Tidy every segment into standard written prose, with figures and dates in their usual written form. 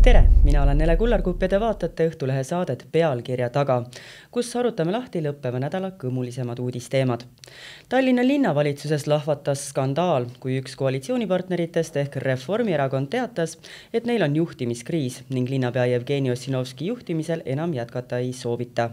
Tere, mina olen Nele Kullarkupp ja te vaatate Õhtulehe saadet Pealkirja taga, kus arutame lahti lõppeva nädala kõmulisemad uudisteemad. Tallinna linnavalitsuses lahvatas skandaal, kui üks koalitsioonipartneritest ehk Reformierakond teatas, et neil on juhtimiskriis ning linnapea Jevgeni Ossinovski juhtimisel enam jätkata ei soovita.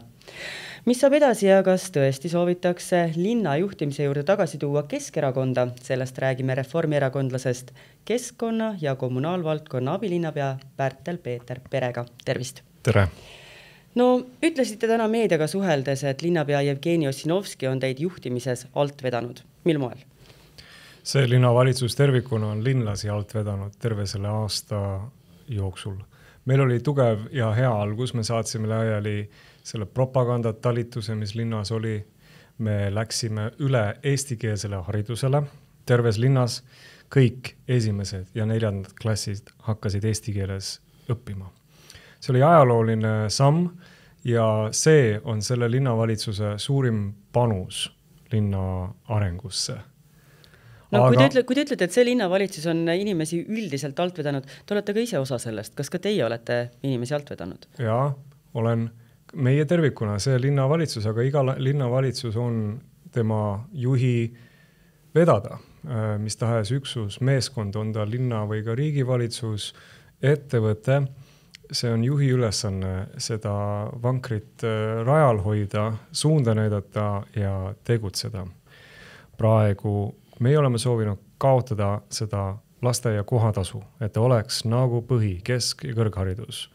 Mis saab edasi ja kas tõesti soovitakse linna juhtimise juurde tagasi tuua Keskerakonda? Sellest räägime reformierakondlasest keskkonna- ja kommunaalvaldkonna abilinnapea Pärtel-Peeter Perega. Tervist! Tere! No, ütlesite täna meediaga suheldes, et linnapea Jevgeni Ossinovski on teid juhtimises alt vedanud. Mil moel? See linnavalitsus tervikuna on linlasi alt vedanud terve selle aasta jooksul. Meil oli tugev ja hea algus, me saatsime laiali selle propagandatalituse, mis linnas oli. Me läksime üle eestikeelsele haridusele. Terves linnas kõik esimesed ja 4. klassid hakkasid eesti keeles õppima. See oli ajalooline samm ja see on selle linnavalitsuse suurim panus linna arengusse. No, kui te ütlete, et see linnavalitsus on inimesi üldiselt alt vedanud, te olete ka ise osa sellest. Kas ka teie olete inimesi alt vedanud? Jaa, olen meie tervikuna see linnavalitsus, aga iga linnavalitsus on tema juhi vedada. Mis tahes üksus, meeskond, on ta linna või ka riigivalitsus, ettevõte, see on juhi ülesanne seda vankrit rajal hoida, suunda näidata ja tegutseda. Praegu meie oleme soovinud kaotada seda lasteaia kohatasu, et ta oleks nagu põhi, kesk- ja kõrgharidus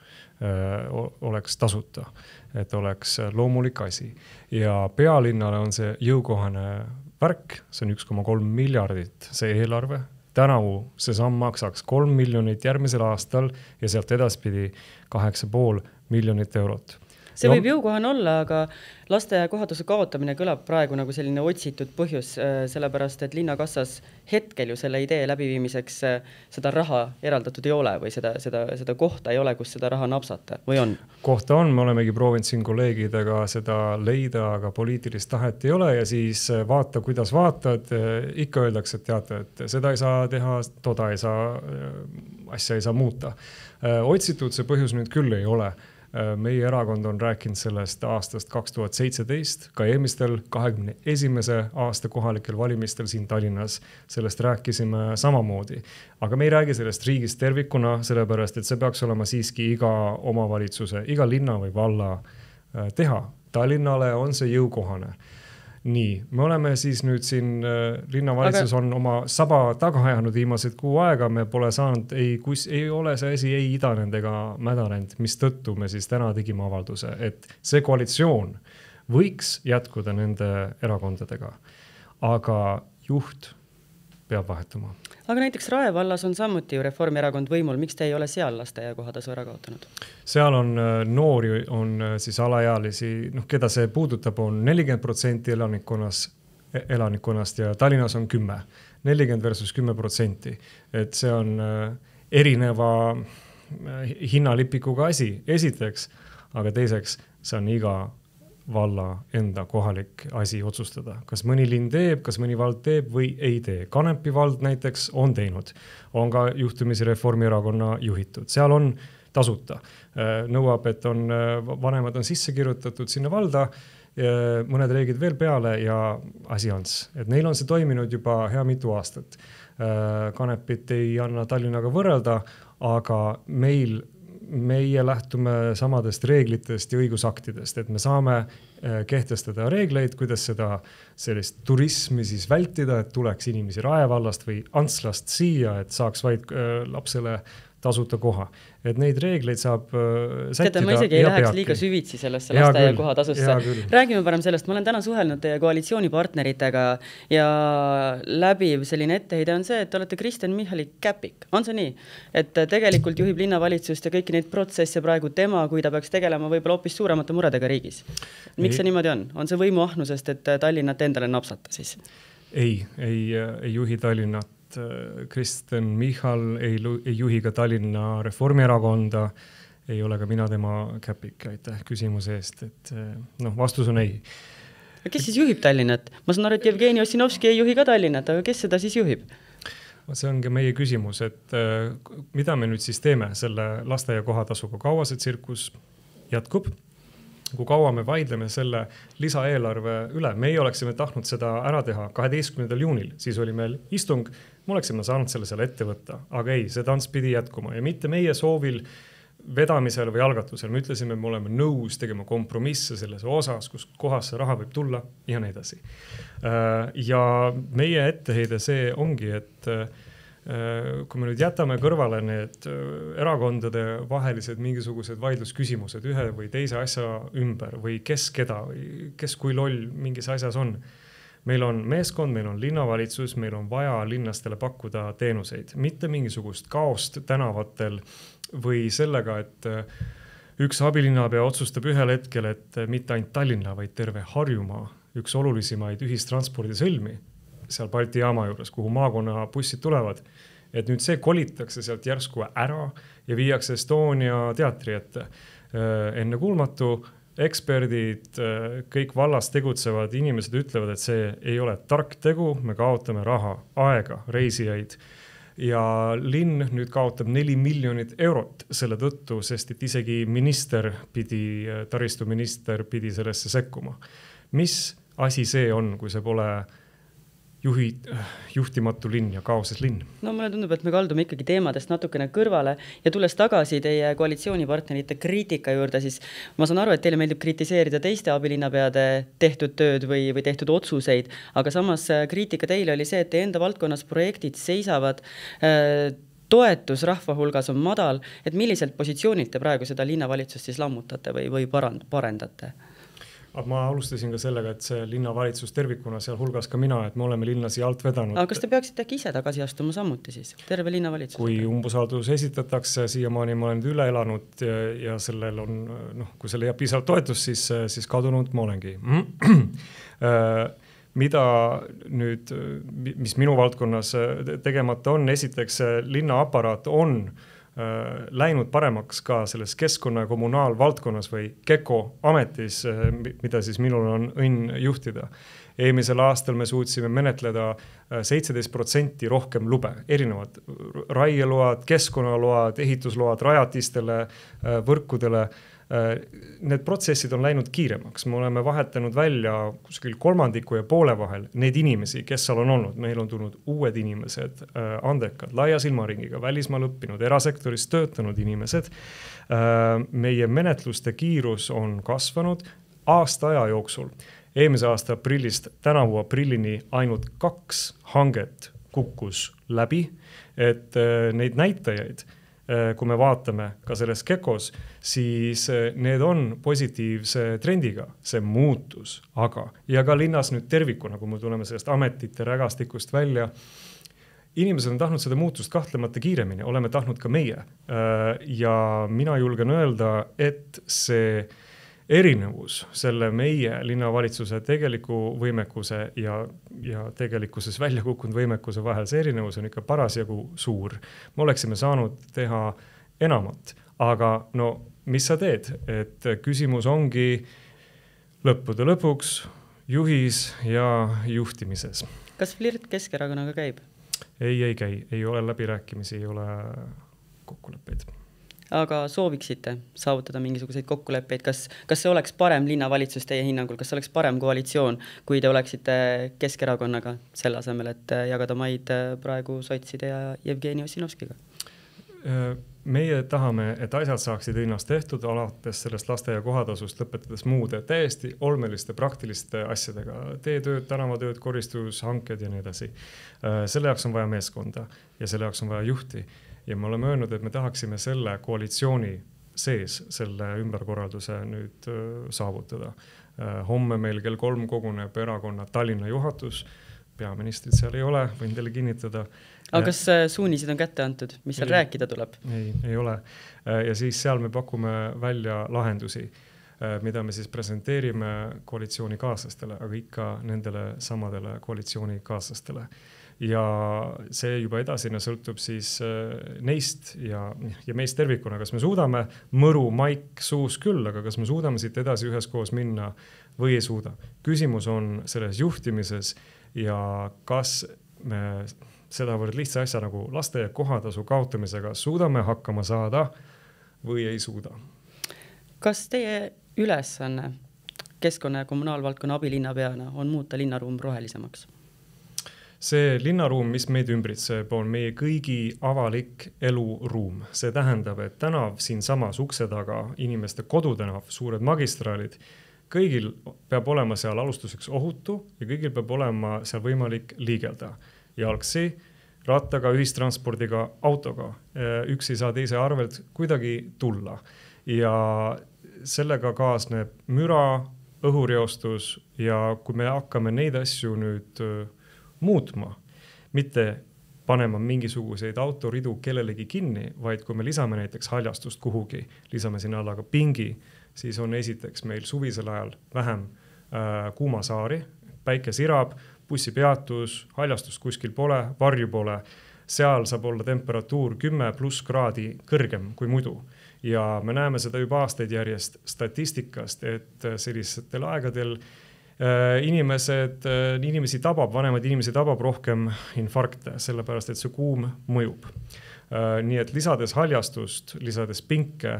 oleks tasuta, et oleks loomulik asi. Ja pealinnale on see jõukohane värk, see on 1,3 miljardit see eelarve. Tänavu see samm maksaks 3 miljonit järgmisel aastal ja sealt edaspidi 8,5 miljonit eurot. See võib jõukohane olla, aga lasteaia kohatuse kaotamine kõlab praegu nagu selline otsitud põhjus, sellepärast, et linnakassas hetkel ju selle idee läbiviimiseks seda raha eraldatud ei ole või seda kohta ei ole, kus seda raha napsata, või on? Kohta on, me olemegi proovinud siin kolleegidega seda leida, aga poliitilist tahet ei ole ja siis vaata, kuidas vaatad, ikka öeldakse, et teate, et seda ei saa teha, toda ei saa, asja ei saa muuta. Otsitud see põhjus nüüd küll ei ole. Meie erakond on rääkinud sellest aastast 2017, ka eelmistel 21. aasta kohalikel valimistel siin Tallinnas. Sellest rääkisime samamoodi. Aga me ei räägi sellest riigist tervikuna, sellepärast, et see peaks olema siiski iga omavalitsuse, iga linna või valla teha. Tallinnale on see jõukohane. Nii, me oleme siis nüüd siin, linnavalitsus on oma saba taga ajanud viimased 6 aega, me pole saanud, ei ole see asi ei idanend ega mädanend, mis tõttu me siis täna tegime avalduse, et see koalitsioon võiks jätkuda nende erakondadega, aga juht peab vahetuma. Aga näiteks Rae vallas on samuti ju Reformierakond võimul, miks te ei ole seal lasteaia kohatasu ära kaotanud? Seal on noori, on siis alaealisi, keda see puudutab, on 40% elanikkonnast ja Tallinnas on 10. 40 versus 10%. Et see on erineva hinnalipikuga asi, esiteks, aga teiseks, see on iga valla enda kohalik asi otsustada. Kas mõni linn teeb, kas mõni vald teeb või ei tee. Kanepi vald näiteks on teinud. On ka juhtumisi Reformierakonna juhitud. Seal on tasuta. Nõuab, et vanemad on sisse kirjutatud sinna valda, mõned reeglid veel peale ja asi on. Et neil on see toiminud juba hea mitu aastat. Kanepit ei anna Tallinnaga võrrelda, aga meie lähtume samadest reeglitest ja õigusaktidest, et me saame kehtestada reegleid, kuidas seda sellist turismi siis vältida, et tuleks inimesi Rae vallast või Antslast siia, et saaks vaid lapsele tasuta koha. Et neid reegleid saab sättida. Ma isegi ei läheks liiga süvitsi sellesse lasteaia kohatasusse. Räägime parem sellest. Ma olen täna suhelnud teie koalitsioonipartneritega ja läbiv selline etteheide on see, et te olete Kristen Michali käpik. On see nii? Et tegelikult juhib linnavalitsust ja kõiki neid protsesse praegu tema, kui ta peaks tegelema võib-olla hoopis suuremate muredega riigis. Miks see niimoodi on? On see võimuahnusest, et Tallinnat endale napsata siis? Ei juhi Tallinnat. Kristen Michal ei juhi ka Tallinna Reformierakonda, ei ole ka mina tema käpik, aitäh küsimuse eest, et vastus on ei. Kes siis juhib Tallinnat? Ma saan aru, et Jevgeni Ossinovski ei juhi ka Tallinnat, aga kes seda siis juhib? See ongi meie küsimus, et mida me nüüd siis teeme selle lasteaia kohatasuga, kaua see tsirkus jätkub, kui kaua me vaidleme selle lisaeelarve üle. Meie oleksime tahtnud seda ära teha 12. juunil, siis oli meil istung, me oleksime saanud selle seal ette võtta, aga ei, see tants pidi jätkuma ja mitte meie soovil vedamisel või algatusel. Me ütlesime, me oleme nõus tegema kompromisse selles osas, kus kohas see raha võib tulla ja nii edasi. Ja meie etteheide see ongi, et kui me nüüd jätame kõrvale need erakondade vahelised mingisugused vaidlusküsimused ühe või teise asja ümber või kes keda või kes kui loll mingis asjas on. Meil on meeskond, meil on linnavalitsus, meil on vaja linnastele pakkuda teenuseid, mitte mingisugust kaost tänavatel või sellega, et üks abilinnapea otsustab ühel hetkel, et mitte ainult Tallinna, vaid terve Harjumaa, üks olulisimaid ühistranspordisõlmi seal Balti jaama juures, kuhu maakonna bussid tulevad, et nüüd see kolitakse sealt järsku ära ja viiakse Estonia teatri ette. Enne kuulmatu eksperdid, kõik vallas tegutsevad inimesed ütlevad, et see ei ole tark tegu, me kaotame raha, aega, reisijaid. Ja linn nüüd kaotab 4 miljonit eurot selle tõttu, sest et isegi taristuminister pidi sellesse sekkuma. Mis asi see on, kui see pole juhtimatu linn ja kaoses linn? No mulle tundub, et me kaldume ikkagi teemadest natukene kõrvale ja tulles tagasi teie koalitsioonipartnerite kriitika juurde, siis ma saan aru, et teile meeldib kritiseerida teiste abilinnapeade tehtud tööd või tehtud otsuseid, aga samas kriitika teile oli see, et teie enda valdkonnas projektid seisavad, toetus rahva hulgas on madal, et milliselt positsioonilt te praegu seda linnavalitsust siis lammutate või parendate? Ma alustasin ka sellega, et see linnavalitsus tervikuna, seal hulgas ka mina, et me oleme linnasi alt vedanud. Aga kas te peaksite äkki ise tagasi astuma samuti siis, terve linnavalitsus? Kui umbusaldus esitatakse, siiamaani ma olen üle elanud ja sellel on, kui selle jääb piisavalt toetus, siis kadunud ma olengi. Mida nüüd, mis minu valdkonnas tegemata on, esiteks linnaaparaat on läinud paremaks ka selles keskkonna- ja kommunaalvaldkonnas või KEKO ametis, mida siis minul on õnn juhtida. Eelmisel aastal me suutsime menetleda 17% rohkem lube, erinevad raieload, keskkonnaload, ehitusload rajatistele, võrkudele. Need protsessid on läinud kiiremaks. Me oleme vahetanud välja kuskil 3,5 vahel need inimesi, kes seal on olnud. Meil on tulnud uued inimesed, andekad, laia silmaringiga, välismaal õppinud, erasektoris töötanud inimesed. Meie menetluste kiirus on kasvanud aasta aja jooksul. Eelmise aasta aprillist tänavu aprillini ainult 2 hanget kukkus läbi, et neid näitajaid, kui me vaatame ka selles KEKOs, siis need on positiivse trendiga, see muutus, aga ja ka linnas nüüd tervikuna, kui me tuleme sellest ametite rägastikust välja, inimesed on tahtnud seda muutust kahtlemata kiiremini, oleme tahtnud ka meie. Ja mina julgen öelda, et see erinevus selle meie linnavalitsuse tegeliku võimekuse ja tegelikkuses välja kukkunud võimekuse vahel, see erinevus on ikka parasjagu suur. Me oleksime saanud teha enamat, aga no mis sa teed? Et küsimus ongi lõppude lõpuks juhis ja juhtimises. Kas flirt Keskerakonnaga käib? Ei käi, ei ole läbirääkimisi, ei ole kokkuleppeid. Aga sooviksite saavutada mingisuguseid kokkuleppeid, kas see oleks parem linnavalitsus teie hinnangul, kas see oleks parem koalitsioon, kui te oleksite Keskerakonnaga selle asemel, et jagada maid praegu sotside ja Jevgeni Ossinovskiga? Meie tahame, et asjad saaksid linnast tehtud, alates sellest lasteaia kohatasust, lõpetades muude täiesti olmeliste praktiliste asjadega, teetööd, tänavatööd, koristus, hanked ja nii edasi. Selle jaoks on vaja meeskonda ja selle jaoks on vaja juhti. Ja me oleme öelnud, et me tahaksime selle koalitsiooni sees selle ümberkorralduse nüüd saavutada. Homme meil kell 3 koguneb erakonna Tallinna juhatus, peaministrid seal ei ole, võin teile kinnitada. Aga kas suunised on kätte antud, mis seal rääkida tuleb? Ei ole. Ja siis seal me pakume välja lahendusi, mida me siis presenteerime koalitsioonikaaslastele, aga ikka nendele samadele koalitsioonikaaslastele. Ja see juba edasine sõltub siis neist ja meist tervikuna, kas me suudame mõru maik suus küll, aga kas me suudame siit edasi üheskoos minna või ei suuda. Küsimus on selles juhtimises ja kas me sedavõrd lihtsa asja nagu laste kohatasu kaotamisega suudame hakkama saada või ei suuda. Kas teie ülesanne keskkonna ja kommunaalvaldkonna abilinnapeana on muuta linnaruum rohelisemaks? See linnaruum, mis meid ümbritseb, on meie kõigi avalik eluruum. See tähendab, et tänav siinsamas ukse taga, inimeste kodutänav, suured magistraalid, kõigil peab olema seal alustuseks ohutu ja kõigil peab olema seal võimalik liigelda. Jalgsi, rattaga, ühistranspordiga, autoga. Üks ei saa teise arvelt kuidagi tulla. Ja sellega kaasneb müra, õhureostus ja kui me hakkame neid asju nüüd muutma, mitte panema mingisuguseid autoridu kellelegi kinni, vaid kui me lisame näiteks haljastust kuhugi, lisame sinna alla ka pingi, siis on esiteks meil suvisel ajal vähem kuumasaari, päike sirab, bussipeatus, haljastust kuskil pole, varju pole, seal saab olla temperatuur 10+ kraadi kõrgem kui muidu. Ja me näeme seda juba aastaid järjest statistikast, et sellistel aegadel inimesi tabab, vanemaid inimesi tabab rohkem infarkte, sellepärast et see kuum mõjub. Nii et lisades haljastust, lisades pinke,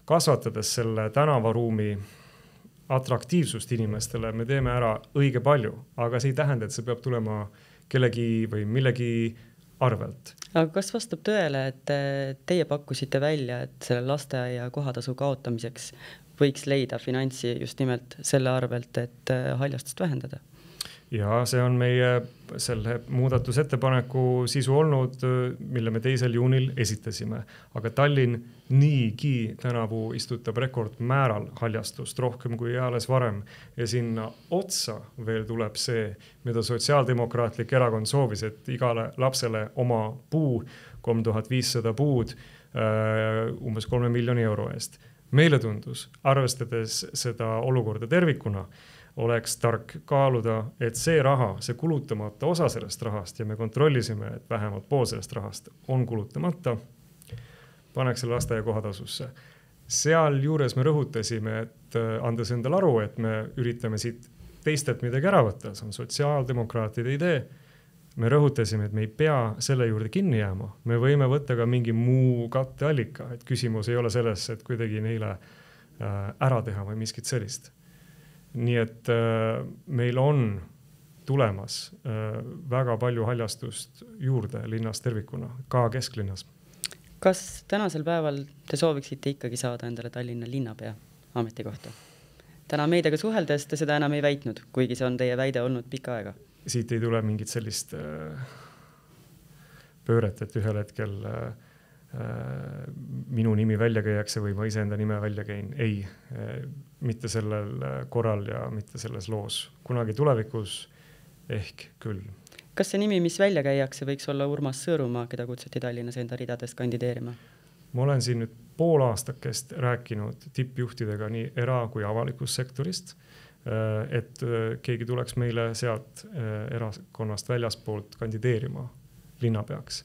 kasvatades selle tänavaruumi atraktiivsust inimestele, me teeme ära õige palju, aga see ei tähenda, et see peab tulema kellegi või millegi arvelt. Aga kas vastab tõele, et teie pakkusite välja, et selle lasteaia kohatasu kaotamiseks võiks leida finantsi just nimelt selle arvelt, et haljastust vähendada? Ja see on meie selle muudatusettepaneku sisu olnud, mille me 2. juunil esitasime. Aga Tallinn niigi tänavu istutab rekordmääral haljastust rohkem kui eales varem. Ja sinna otsa veel tuleb see, mida Sotsiaaldemokraatlik erakond soovis, et igale lapsele oma puu, 3500 puud, umbes 3 miljoni euro eest. Meile tundus, arvestades seda olukorda tervikuna, oleks tark kaaluda, et see raha, see kulutamata osa sellest rahast ja me kontrollisime, et vähemalt pool sellest rahast on kulutamata, paneks selle lasteaia kohatasusse. Seal juures me rõhutasime, et andes endale aru, et me üritame siit teistelt midagi ära võtta, see on sotsiaaldemokraatide idee. Me rõhutasime, et me ei pea selle juurde kinni jääma. Me võime võtta ka mingi muu katteallika, et küsimus ei ole selles, et kuidagi neile ära teha või miskit sellist. Nii et meil on tulemas väga palju haljastust juurde linnas tervikuna, ka kesklinnas. Kas tänasel päeval te sooviksite ikkagi saada endale Tallinna linnapea ametikohta? Täna meediaga suheldes te seda enam ei väitnud, kuigi see on teie väide olnud pikka aega. Siit ei tule mingit sellist pööret, et ühel hetkel minu nimi välja käiakse või ma iseenda nime välja käin. Ei, mitte sellel korral ja mitte selles loos. Kunagi tulevikus ehk küll. Kas see nimi, mis välja käiakse, võiks olla Urmas Sõõrumaa, keda kutsuti Tallinnas enda ridadest kandideerima? Ma olen siin nüüd pool aastakest rääkinud tippjuhtidega nii era- kui avalikus sektorist, et keegi tuleks meile sealt erakonnast väljaspoolt kandideerima linnapeaks.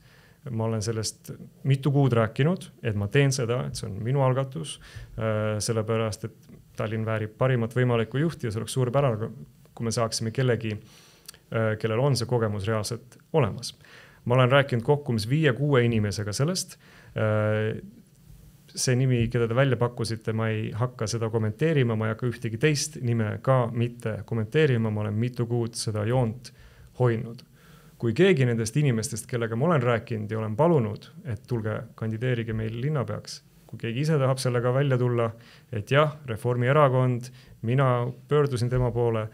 Ma olen sellest mitu kuud rääkinud, et ma teen seda, et see on minu algatus, sellepärast, et Tallinn väärib parimat võimalikku juhti ja see oleks suurepärane, kui me saaksime kellegi, kellel on see kogemus reaalselt olemas. Ma olen rääkinud kokku 5-6 inimesega sellest. See nimi, keda te välja pakkusite, ma ei hakka seda kommenteerima, ma ei hakka ühtegi teist nime ka mitte kommenteerima, ma olen mitu kuud seda joont hoidnud. Kui keegi nendest inimestest, kellega ma olen rääkinud ja olen palunud, et tulge kandideerige meil linnapeaks, kui keegi ise tahab sellega välja tulla, et jah, Reformierakond, mina pöördusin tema poole,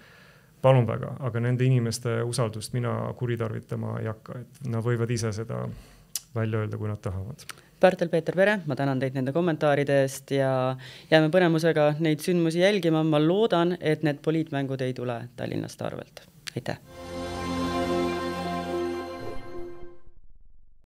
palun väga, aga nende inimeste usaldust mina kuritarvitama ei hakka, et nad võivad ise seda välja öelda, kui nad tahavad. Pärtel Peeter Pere, ma tänan teid nende kommentaaride eest ja jääme põnemusega neid sündmusi jälgima. Ma loodan, et need poliitmängud ei tule Tallinnast arvelt. Aitäh!